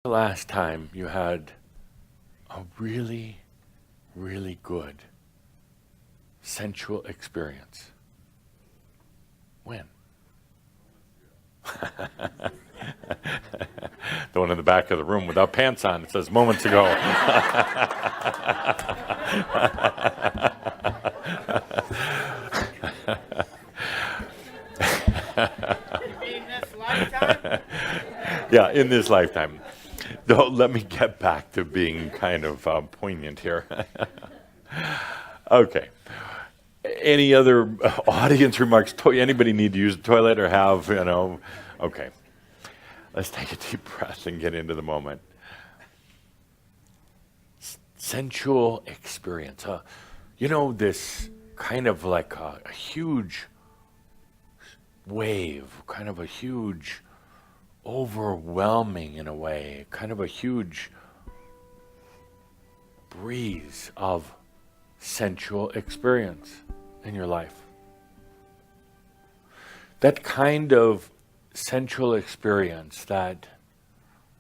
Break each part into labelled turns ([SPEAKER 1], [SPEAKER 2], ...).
[SPEAKER 1] The last time you had a really, really good sensual experience? When? The one in the back of the room without pants on. It says moments ago.
[SPEAKER 2] In this lifetime?
[SPEAKER 1] Yeah, in this lifetime. Though, let me get back to being kind of poignant here. Okay. Any other audience remarks? Anybody need to use the toilet or have, Okay. Let's take a deep breath and get into the moment. Sensual experience. This kind of like a huge wave, kind of a huge, overwhelming in a way, kind of a huge breeze of sensual experience in your life. That kind of sensual experience that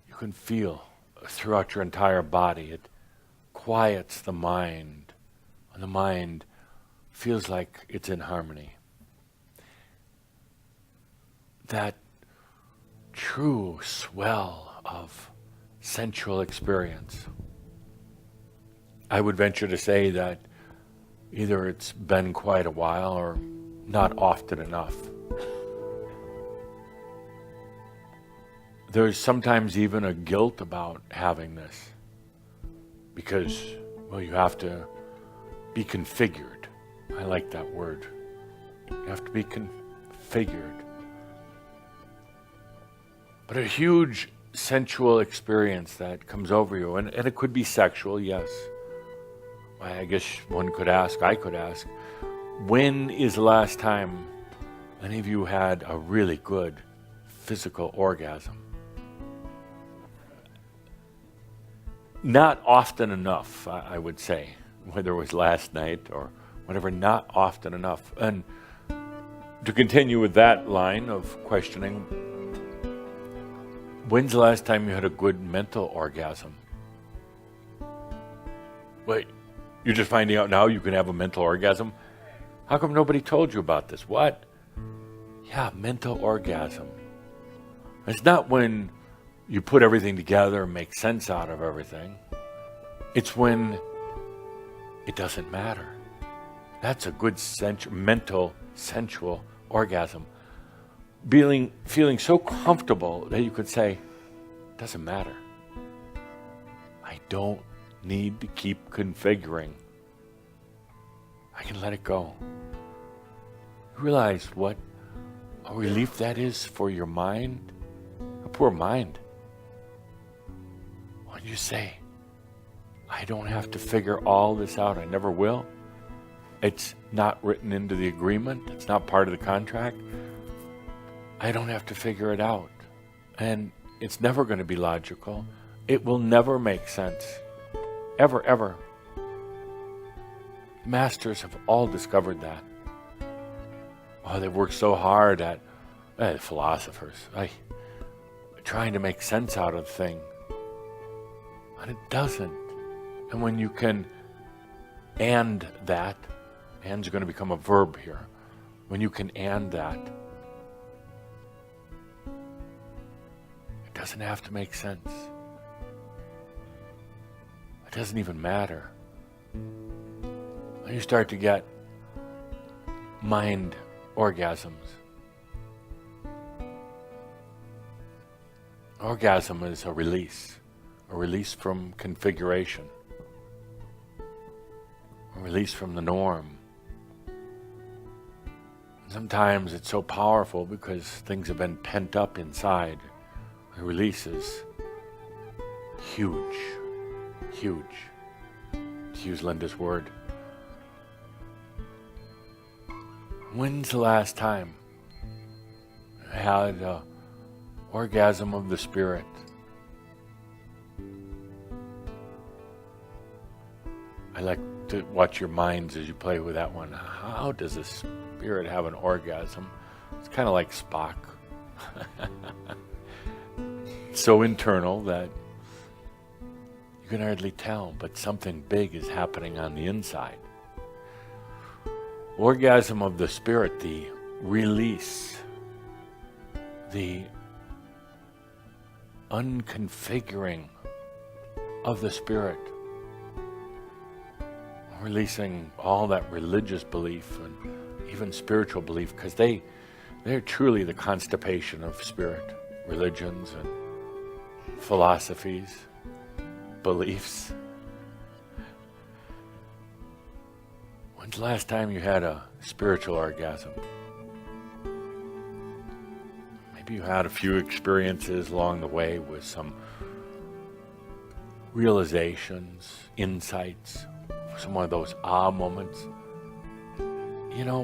[SPEAKER 1] you can feel throughout your entire body. It quiets the mind, and the mind feels like it's in harmony. That true swell of sensual experience. I would venture to say that either it's been quite a while or not often enough. There's sometimes even a guilt about having this because, you have to be configured. I like that word. You have to be configured. But a huge sensual experience that comes over you, and it could be sexual, yes. I guess I could ask, when is the last time any of you had a really good physical orgasm? Not often enough, I would say, whether it was last night or whatever, not often enough. And to continue with that line of questioning, when's the last time you had a good mental orgasm? Wait, you're just finding out now you can have a mental orgasm? How come nobody told you about this? What? Yeah, mental orgasm. It's not when you put everything together and make sense out of everything. It's when it doesn't matter. That's a good mental, sensual orgasm. Feeling so comfortable that you could say, doesn't matter. I don't need to keep configuring. I can let it go. Realize what a relief that is for your mind, a poor mind. When you say, I don't have to figure all this out, I never will. It's not written into the agreement. It's not part of the contract. I don't have to figure it out. And it's never going to be logical. It will never make sense. Ever, ever. Masters have all discovered that. Oh, they've worked so hard at, philosophers, trying to make sense out of the thing. And it doesn't. And when you can and that, and's going to become a verb here. When you can and that, it doesn't have to make sense. It doesn't even matter. When you start to get mind orgasms. Orgasm is a release from configuration, a release from the norm. Sometimes it's so powerful because things have been pent up inside. The release is huge, huge, to use Linda's word. When's the last time I had an orgasm of the spirit? I like to watch your minds as you play with that one. How does a spirit have an orgasm? It's kind of like Spock. So internal that You can hardly tell, but something big is happening on the inside. Orgasm of the spirit, the release, the unconfiguring of the spirit, releasing all that religious belief and even spiritual belief, because they're truly the constipation of spirit, religions and philosophies, beliefs. When's the last time you had a spiritual orgasm? Maybe you had a few experiences along the way with some realizations, insights, some of those ah moments,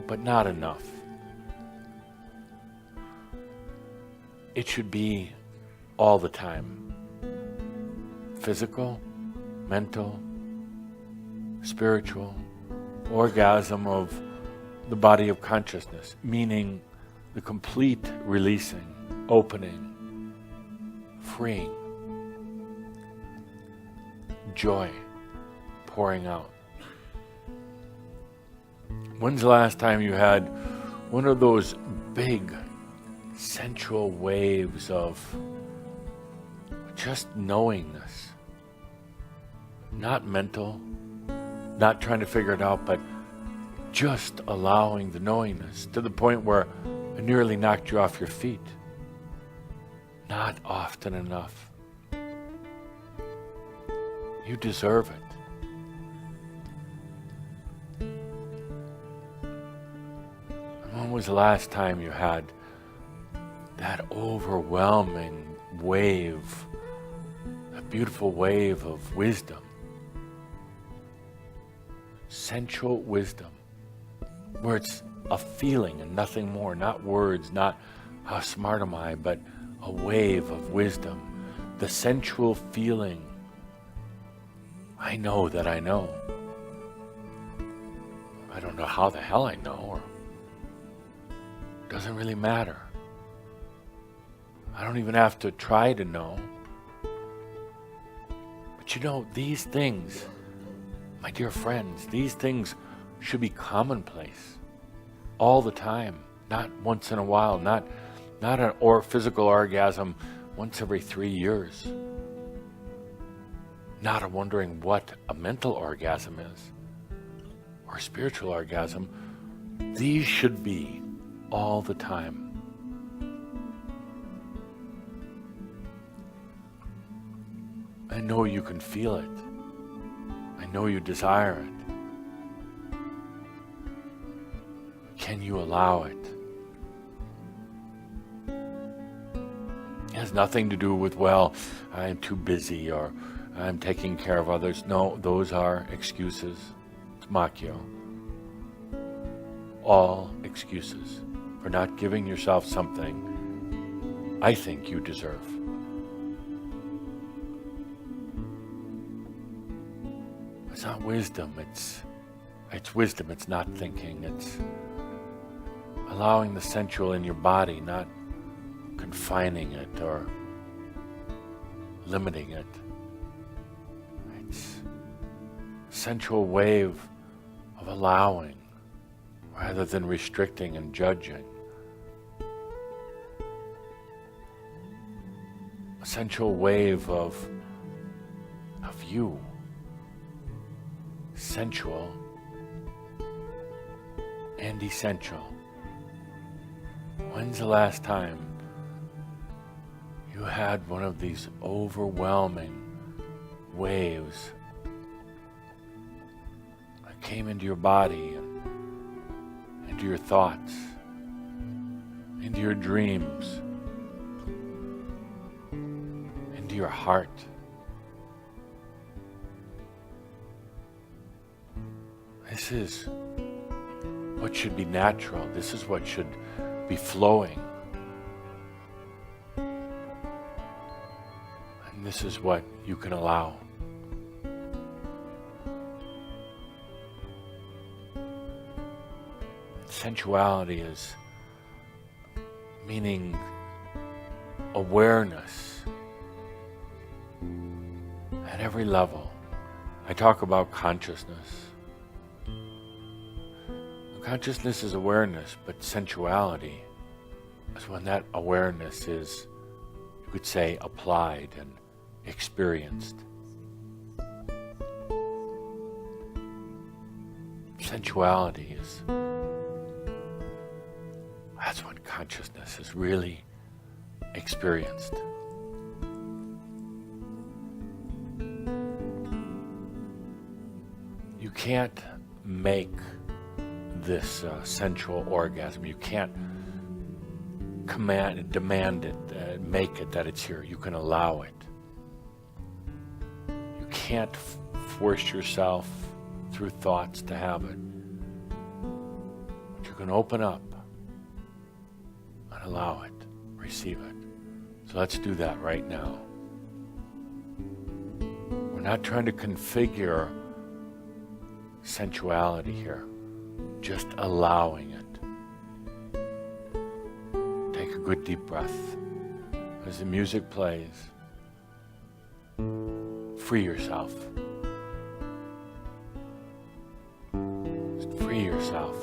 [SPEAKER 1] but not enough. It should be all the time. Physical, mental, spiritual, orgasm of the body of consciousness, meaning the complete releasing, opening, freeing, joy pouring out. When's the last time you had one of those big sensual waves of just knowingness? Not mental, not trying to figure it out, but just allowing the knowingness to the point where it nearly knocked you off your feet. Not often enough. You deserve it. When was the last time you had that overwhelming wave, that beautiful wave of wisdom? Sensual wisdom, where it's a feeling and nothing more, not words, not how smart am I, but a wave of wisdom, the sensual feeling. I know that I know. I don't know how the hell I know, or doesn't really matter. I don't even have to try to know. But these things, my dear friends, these things should be commonplace all the time, not once in a while, not an physical orgasm once every 3 years, not a wondering what a mental orgasm is or spiritual orgasm. These should be all the time. I know you can feel it. I know you desire it. Can you allow it? It has nothing to do with, I'm too busy or I'm taking care of others. No, those are excuses. It's Makyo. All excuses for not giving yourself something I think you deserve. It's not wisdom, it's wisdom, it's not thinking, it's allowing the sensual in your body, not confining it or limiting it. It's a sensual wave of allowing rather than restricting and judging. A sensual wave of you. Sensual and essential. When's the last time you had one of these overwhelming waves that came into your body and into your thoughts, into your dreams, into your heart? This is what should be natural. This is what should be flowing. And this is what you can allow. Sensuality is meaning awareness at every level. I talk about consciousness. Consciousness is awareness, but sensuality is when that awareness is, you could say, applied and experienced. Sensuality is, that's when consciousness is really experienced. You can't make this sensual orgasm. You can't command it, demand it, make it that it's here. You can allow it. You can't force yourself through thoughts to have it. But you can open up and allow it, receive it. So let's do that right now. We're not trying to configure sensuality here. Just allowing it. Take a good deep breath. As the music plays, free yourself. Just free yourself.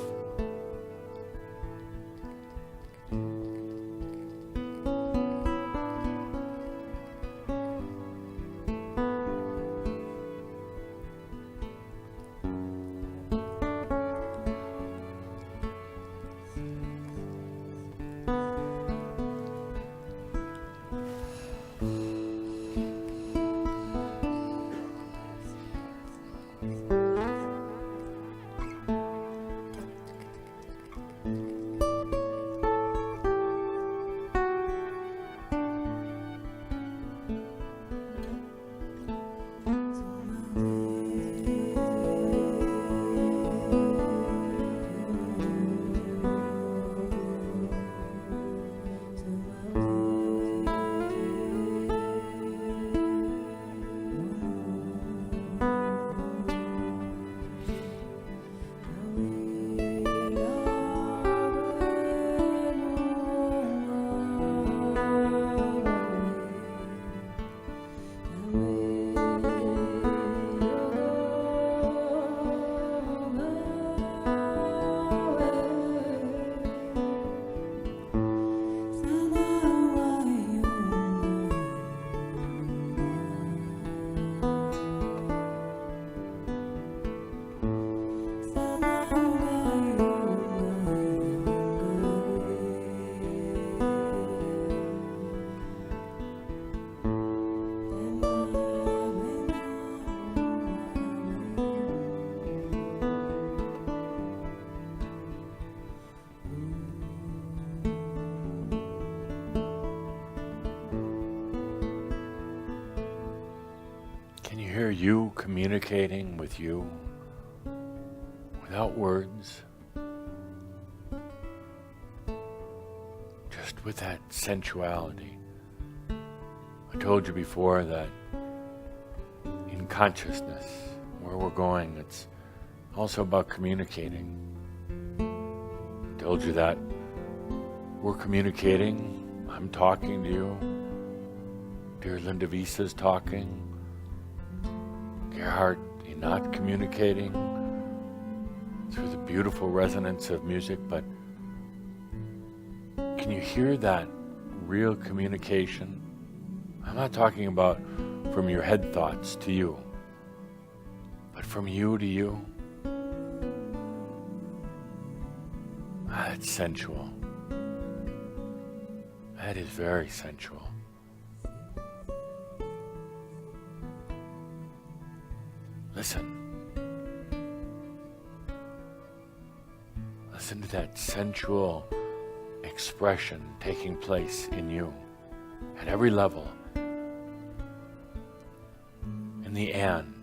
[SPEAKER 1] Hear you communicating with you without words, just with that sensuality. I told you before that in consciousness, where we're going, it's also about communicating. I told you that we're communicating. I'm talking to you. Dear Linda Visa's talking. Gerhard, you're not communicating through the beautiful resonance of music, but can you hear that real communication? I'm not talking about from your head thoughts to you, but from you to you. That's sensual. That is very sensual. Listen. Listen to that sensual expression taking place in you at every level. In the and.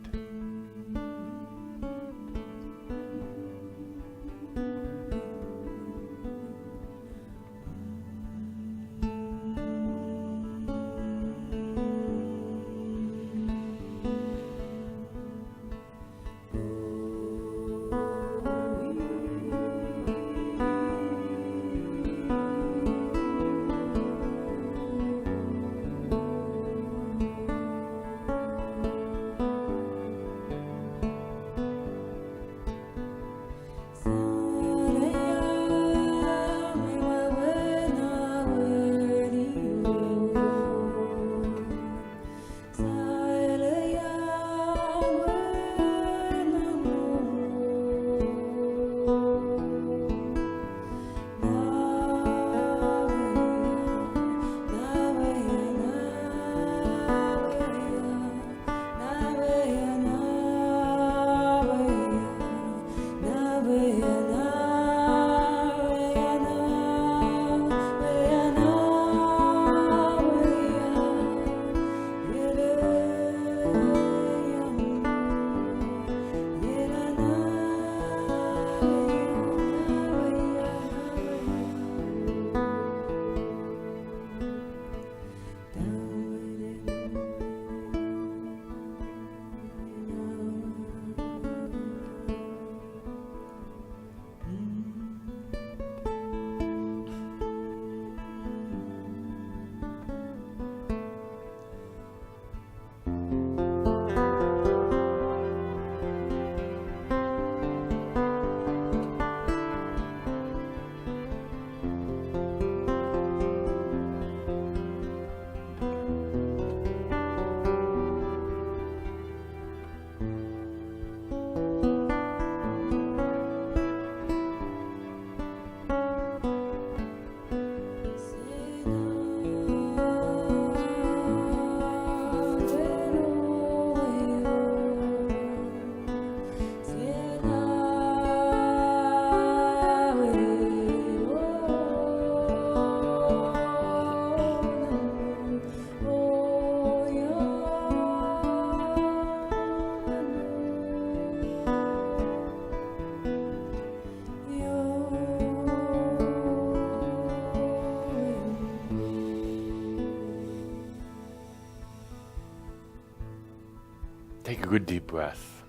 [SPEAKER 1] Take a good deep breath.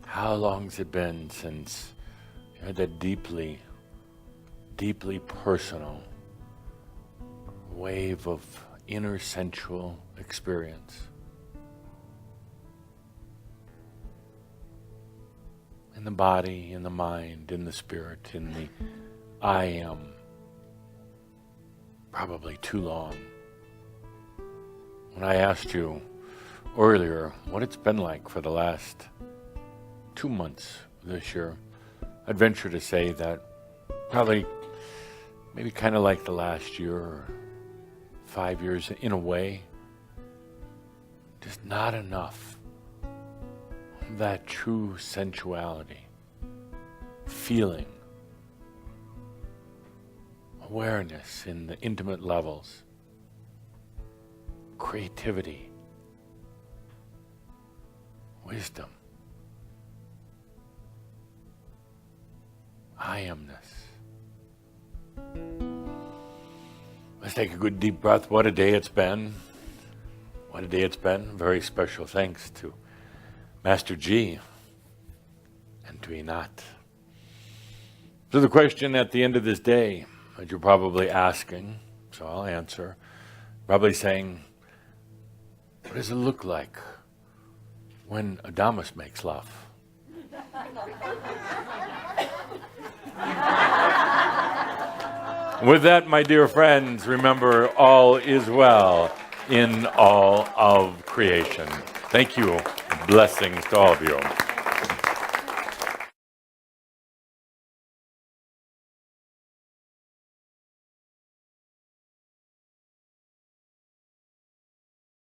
[SPEAKER 1] How long's it been since you had that deeply, deeply personal wave of inner sensual experience? In the body, in the mind, in the spirit, in the I am. Probably too long. When I asked you earlier what it's been like for the last 2 months this year, I'd venture to say that probably maybe kind of like the last year or 5 years in a way. Just not enough of that true sensuality, feeling, awareness in the intimate levels, creativity, wisdom, I amness. Let's take a good deep breath. What a day it's been. What a day it's been. Very special thanks to Master G and to Inat. So the question at the end of this day that you're probably asking, so I'll answer, probably saying, what does it look like when Adamus makes love? With that, my dear friends, remember all is well in all of creation. Thank you. Blessings to all of you.